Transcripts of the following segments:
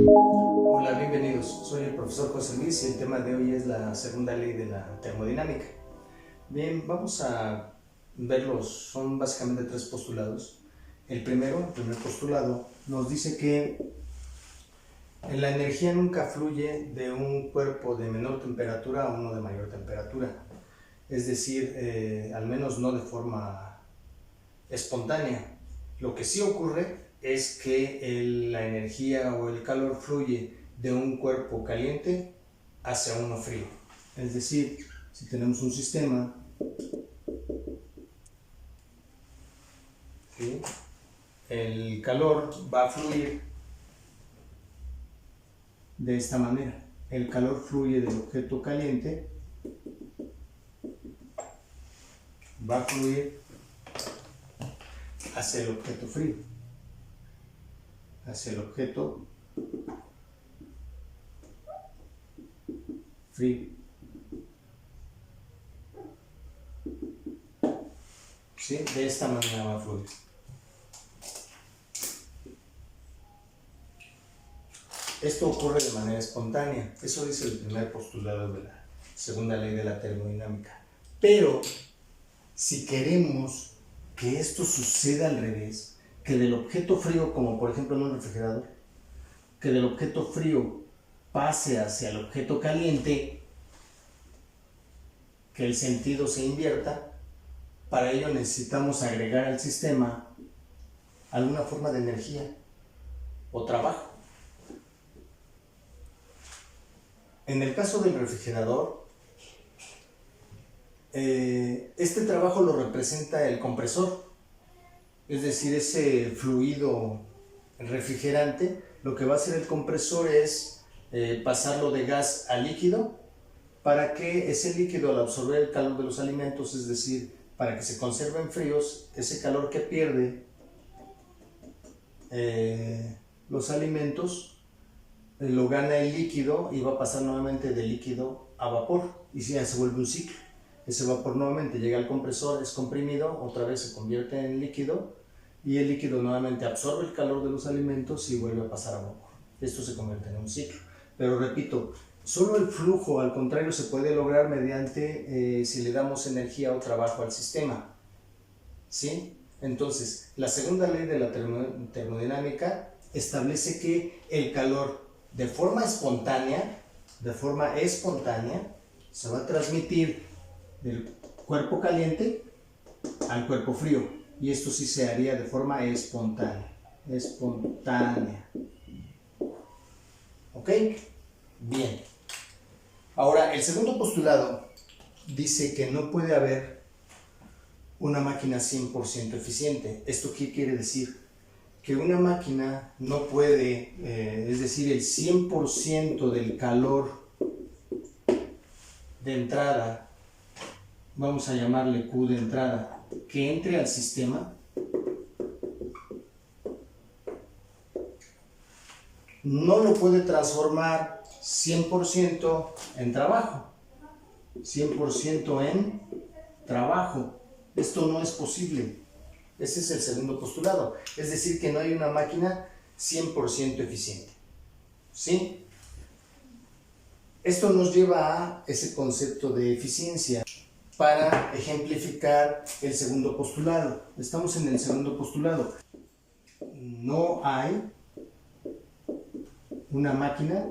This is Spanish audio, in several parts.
Hola, bienvenidos. Soy el profesor José Luis y el tema de hoy es la segunda ley de la termodinámica. Bien, vamos a verlos. Son básicamente tres postulados. El primer postulado, nos dice que la energía nunca fluye de un cuerpo de menor temperatura a uno de mayor temperatura. Es decir, al menos no de forma espontánea. Lo que sí ocurre es que la energía o el calor fluye de un cuerpo caliente hacia uno frío. Es decir, si tenemos un sistema, ¿sí?, el calor va a fluir de esta manera. El calor fluye del objeto caliente, va a fluir hacia el objeto frío, hacia el objeto frío. ¿Sí? De esta manera va a fluir. Esto ocurre de manera espontánea. Eso dice el primer postulado de la segunda ley de la termodinámica. Pero si queremos que esto suceda al revés, que del objeto frío, como por ejemplo en un refrigerador, que del objeto frío pase hacia el objeto caliente, que el sentido se invierta, para ello necesitamos agregar al sistema alguna forma de energía o trabajo. En el caso del refrigerador, este trabajo lo representa el compresor, es decir, ese fluido refrigerante. Lo que va a hacer el compresor es pasarlo de gas a líquido para que ese líquido, al absorber el calor de los alimentos, es decir, para que se conserven fríos, ese calor que pierde los alimentos lo gana el líquido y va a pasar nuevamente de líquido a vapor, y ya se vuelve un ciclo. Ese vapor nuevamente llega al compresor, es comprimido, otra vez se convierte en líquido, y el líquido nuevamente absorbe el calor de los alimentos y vuelve a pasar a vapor. Esto se convierte en un ciclo. Pero repito, solo el flujo, al contrario, se puede lograr mediante si le damos energía o trabajo al sistema. ¿Sí? Entonces, la segunda ley de la termodinámica establece que el calor de forma espontánea, se va a transmitir del cuerpo caliente al cuerpo frío, y esto sí se haría de forma espontánea. ¿Ok? Bien. Ahora, el segundo postulado dice que no puede haber una máquina 100% eficiente. ¿Esto qué quiere decir? Que una máquina no puede, es decir, el 100% del calor de entrada, vamos a llamarle Q de entrada, que entre al sistema, no lo puede transformar 100% en trabajo. 100% en trabajo. Esto no es posible. Ese es el segundo postulado. Es decir, que no hay una máquina 100% eficiente. ¿Sí? Esto nos lleva a ese concepto de eficiencia para ejemplificar el segundo postulado. Estamos en el segundo postulado. No hay una máquina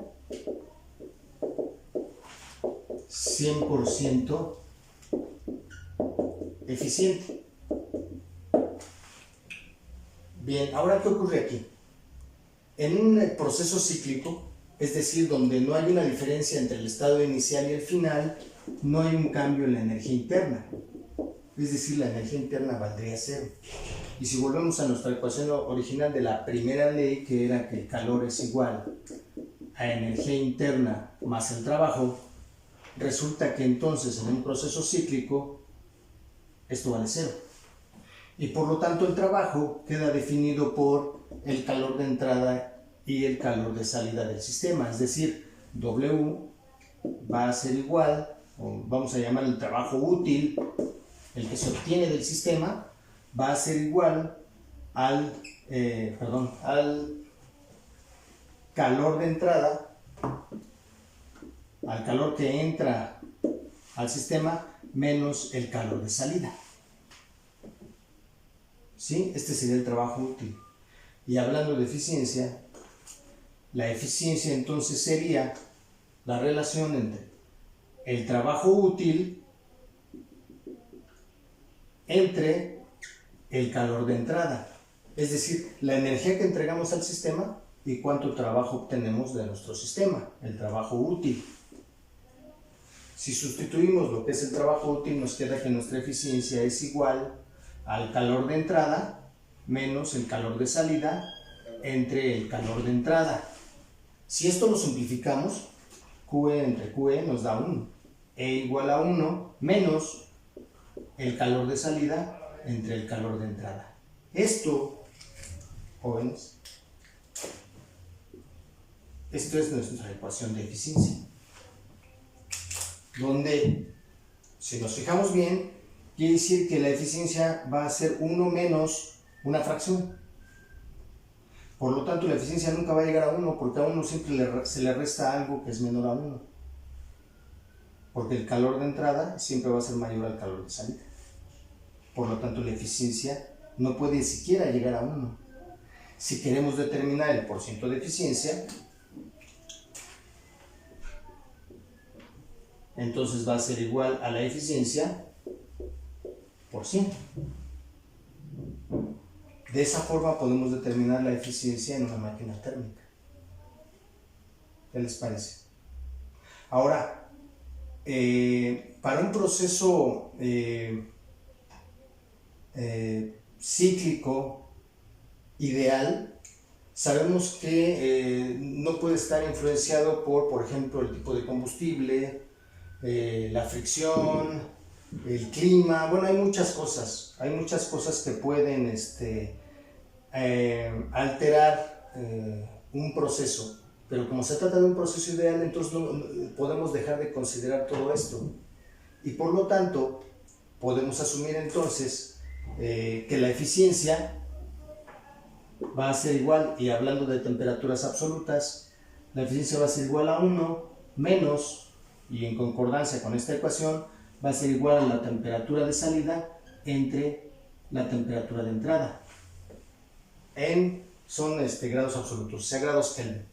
100% eficiente. Bien, ahora, ¿qué ocurre aquí? En un proceso cíclico, es decir, donde no hay una diferencia entre el estado inicial y el final, no hay un cambio en la energía interna. Es decir, la energía interna valdría cero. Y si volvemos a nuestra ecuación original de la primera ley, que era que el calor es igual a energía interna más el trabajo, resulta que entonces en un proceso cíclico esto vale cero. Y por lo tanto el trabajo queda definido por el calor de entrada y el calor de salida del sistema. Es decir, W va a ser igual, o vamos a llamar el trabajo útil, el que se obtiene del sistema, va a ser igual al calor de entrada, al calor que entra al sistema, menos el calor de salida. ¿Sí? Este sería el trabajo útil. Y hablando de eficiencia, la eficiencia entonces sería la relación entre el trabajo útil entre el calor de entrada, es decir, la energía que entregamos al sistema y cuánto trabajo obtenemos de nuestro sistema, el trabajo útil. Si sustituimos lo que es el trabajo útil, nos queda que nuestra eficiencia es igual al calor de entrada menos el calor de salida entre el calor de entrada. Si esto lo simplificamos, QE entre QE nos da 1. E igual a 1 menos el calor de salida entre el calor de entrada. Esto, jóvenes, esto es nuestra ecuación de eficiencia. Donde, si nos fijamos bien, quiere decir que la eficiencia va a ser 1 menos una fracción. Por lo tanto, la eficiencia nunca va a llegar a 1, porque a 1 siempre se le resta algo que es menor a 1. Porque el calor de entrada siempre va a ser mayor al calor de salida. Por lo tanto, la eficiencia no puede siquiera llegar a 1. Si queremos determinar el porcentaje de eficiencia, entonces va a ser igual a la eficiencia por 100. De esa forma podemos determinar la eficiencia en una máquina térmica. ¿Qué les parece? Ahora, para un proceso cíclico ideal, sabemos que no puede estar influenciado por ejemplo, el tipo de combustible, la fricción, el clima. Bueno, hay muchas cosas que pueden alterar un proceso, pero como se trata de un proceso ideal, entonces no podemos dejar de considerar todo esto, y por lo tanto podemos asumir entonces que la eficiencia va a ser igual, y hablando de temperaturas absolutas, la eficiencia va a ser igual a 1 menos, y en concordancia con esta ecuación, va a ser igual a la temperatura de salida entre la temperatura de entrada. Son grados absolutos, o sea, grados Kelvin.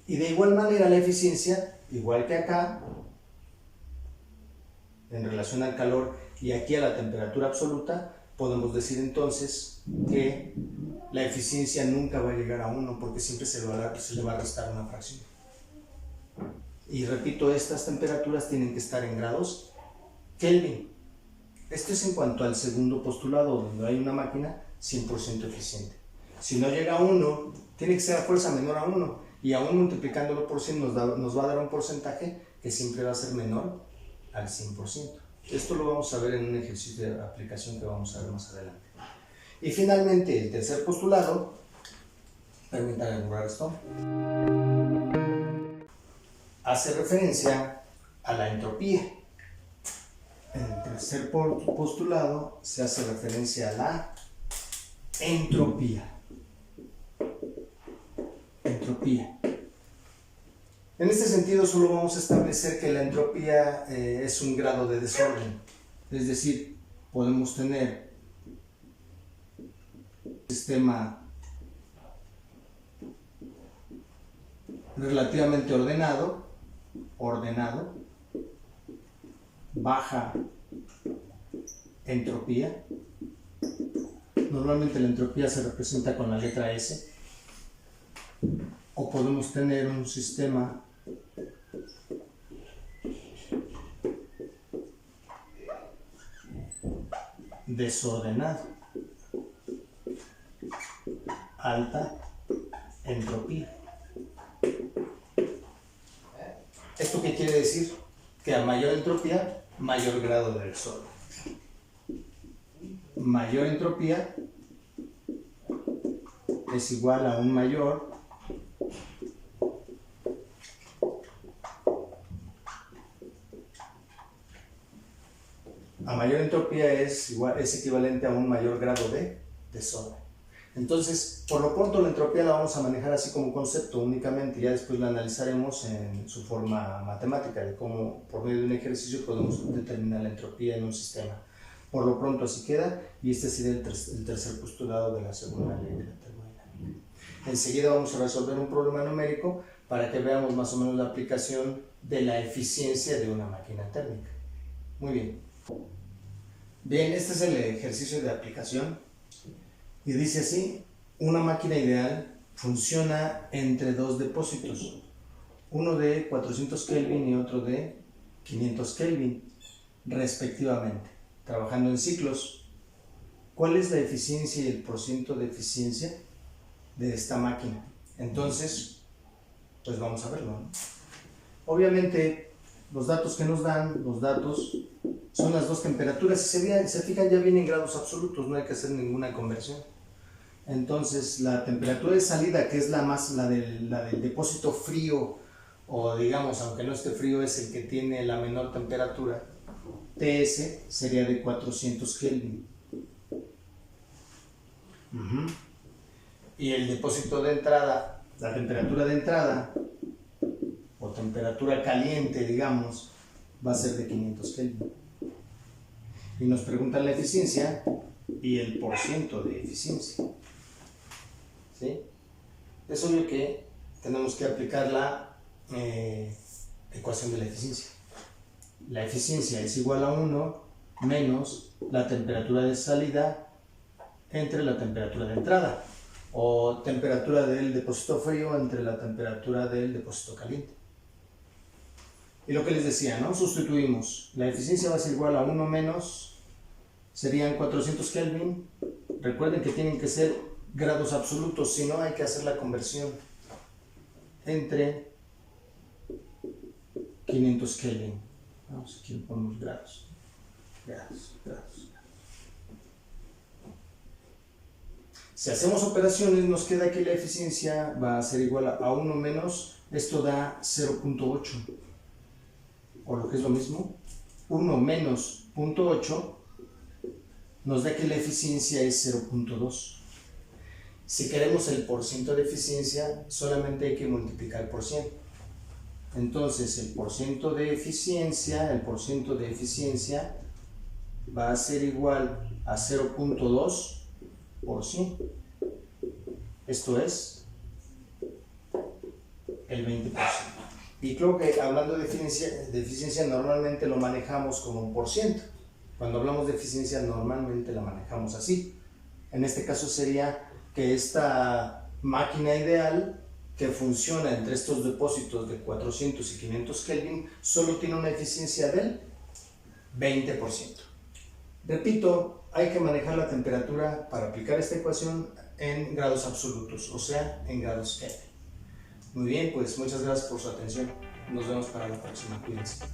Y de igual manera la eficiencia, igual que acá, en relación al calor y aquí a la temperatura absoluta, podemos decir entonces que la eficiencia nunca va a llegar a 1, porque siempre se le va a restar una fracción. Y repito, estas temperaturas tienen que estar en grados Kelvin. Esto es en cuanto al segundo postulado, donde hay una máquina 100% eficiente. Si no llega a 1, tiene que ser a fuerza menor a 1, y aún multiplicándolo por 100 nos va a dar un porcentaje que siempre va a ser menor al 100%. Esto lo vamos a ver en un ejercicio de aplicación que vamos a ver más adelante. Y finalmente, el tercer postulado, permítanme borrar esto, hace referencia a la entropía. En el tercer postulado se hace referencia a la entropía. Entropía. En este sentido, solo vamos a establecer que la entropía es un grado de desorden. Es decir, podemos tener un sistema relativamente ordenado, baja entropía. Normalmente la entropía se representa con la letra S. O podemos tener un sistema desordenado, alta entropía. ¿Esto qué quiere decir? Que a mayor entropía, mayor grado de desorden. Mayor entropía es igual a un mayor a mayor entropía es equivalente a un mayor grado de desorden. Entonces, por lo pronto la entropía la vamos a manejar así como concepto únicamente, ya después la analizaremos en su forma matemática, de cómo por medio de un ejercicio podemos determinar la entropía en un sistema. Por lo pronto así queda, y este sería el tercer postulado de la segunda ley de la termodinámica. Enseguida vamos a resolver un problema numérico para que veamos más o menos la aplicación de la eficiencia de una máquina térmica. Muy bien. Bien, este es el ejercicio de aplicación. Y dice así: una máquina ideal funciona entre dos depósitos, uno de 400 Kelvin y otro de 500 Kelvin, respectivamente, trabajando en ciclos. ¿Cuál es la eficiencia y el porciento de eficiencia de esta máquina? Entonces, pues vamos a verlo, ¿no? Obviamente, los datos que nos dan, los datos son las dos temperaturas, y se fijan, ya vienen en grados absolutos, no hay que hacer ninguna conversión. Entonces, la temperatura de salida, que es la del depósito frío, o digamos, aunque no esté frío, es el que tiene la menor temperatura, TS sería de 400 Kelvin. Y el depósito de entrada, la temperatura de entrada, o temperatura caliente, digamos, va a ser de 500 Kelvin. Y nos preguntan la eficiencia y el porciento de eficiencia. ¿Sí? Es obvio que tenemos que aplicar la ecuación de la eficiencia. La eficiencia es igual a 1 menos la temperatura de salida entre la temperatura de entrada, o temperatura del depósito frío entre la temperatura del depósito caliente. Y lo que les decía, ¿no? Sustituimos. La eficiencia va a ser igual a 1 menos, serían 400 Kelvin. Recuerden que tienen que ser grados absolutos, si no hay que hacer la conversión, entre 500 Kelvin. Vamos, aquí ponemos grados. Si hacemos operaciones, nos queda que la eficiencia va a ser igual a 1 menos, esto da 0.8, o lo que es lo mismo, 1 menos 0.8 nos da que la eficiencia es 0.2. Si queremos el porciento de eficiencia, solamente hay que multiplicar por 100. Entonces, el porciento de eficiencia va a ser igual a 0.2 por 100. Esto es el 20%. Y creo que hablando de eficiencia normalmente lo manejamos como un por ciento. Cuando hablamos de eficiencia normalmente la manejamos así. En este caso sería que esta máquina ideal que funciona entre estos depósitos de 400 y 500 Kelvin solo tiene una eficiencia del 20%. Repito, hay que manejar la temperatura para aplicar esta ecuación en grados absolutos, o sea, en grados Kelvin. Muy bien, pues muchas gracias por su atención. Nos vemos para la próxima. Cuídense.